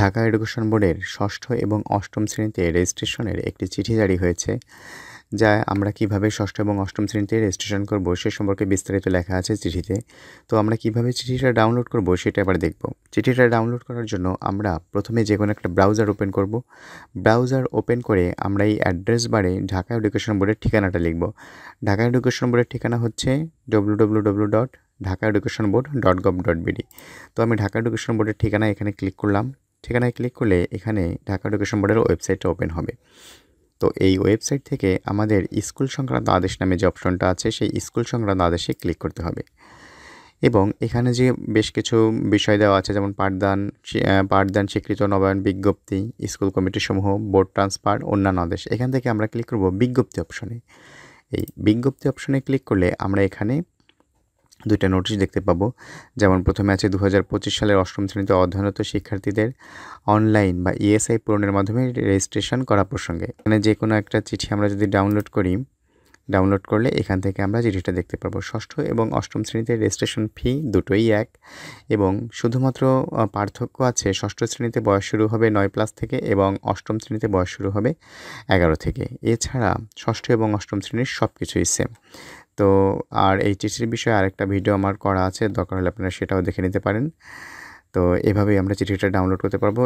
Dhaka education বোর্ডের ষষ্ঠ এবং অষ্টম শ্রেণীতে রেজিস্ট্রেশনের একটি চিঠি জারি হয়েছে, যা আমরা কিভাবে ষষ্ঠ এবং অষ্টম শ্রেণীতে রেজিস্ট্রেশন করব সে সম্পর্কে বিস্তারিত লেখা আছে চিঠিতে। তো আমরা কিভাবে চিঠিটা ডাউনলোড করব সেটা এবার দেখব। চিঠিটা ডাউনলোড করার জন্য আমরা প্রথমে যে কোনো একটা ব্রাউজার ওপেন করব। ব্রাউজার ওপেন করে আমরা এই অ্যাড্রেস বারে ঢাকা এডুকেশন বোর্ডের ঠিকানাটা লিখব। ঢাকা এডুকেশন বোর্ডের ঠিকানা হচ্ছে www.dhakaeducationboard.gov.bd। তো আমি ঢাকা এডুকেশন বোর্ডের ঠিকানা এখানে ক্লিক করলাম। ঠিকানায় ক্লিক করলে এখানে ঢাকা এডুকেশন বোর্ডের ওয়েবসাইটটা ওপেন হবে। তো এই ওয়েবসাইট থেকে আমাদের স্কুল সংক্রান্ত আদেশ নামে যে অপশনটা আছে সেই স্কুল সংক্রান্ত আদেশে ক্লিক করতে হবে এবং এখানে যে বেশ কিছু বিষয় দেওয়া আছে, যেমন পাঠদান স্বীকৃত নবায়ন বিজ্ঞপ্তি, স্কুল কমিটি সমূহ, বোর্ড ট্রান্সফার, অন্যান্য আদেশ। এখান থেকে আমরা ক্লিক করব বিজ্ঞপ্তি অপশনে। এই বিজ্ঞপ্তি অপশনে ক্লিক করলে আমরা এখানে দুইটা নোটিশ দেখতে পাবো। যেমন প্রথমে আছে 2025 সালের অষ্টম শ্রেণীতে অধ্যয়নরত শিক্ষার্থীদের অনলাইন বা ইএসআই পূরণের মাধ্যমে রেজিস্ট্রেশন করা প্রসঙ্গে। এখানে যে কোনো একটা চিঠি আমরা যদি ডাউনলোড করলে এখান থেকে আমরা চিঠিটা দেখতে পাবো। ষষ্ঠ এবং অষ্টম শ্রেণীতে রেজিস্ট্রেশন ফি দুটোই এক, এবং শুধুমাত্র পার্থক্য আছে ষষ্ঠ শ্রেণীতে বয়স শুরু হবে 9+ থেকে এবং অষ্টম শ্রেণীতে বয়স শুরু হবে 11 থেকে। এছাড়া ষষ্ঠ এবং অষ্টম শ্রেণীর সব কিছুই সেম। তো আর এই চিঠির বিষয়ে আরেকটা ভিডিও আমার করা আছে, দরকার হলে আপনারা সেটাও দেখে নিতে পারেন। তো এভাবেই আমরা চিঠিটা ডাউনলোড করতে পারবো।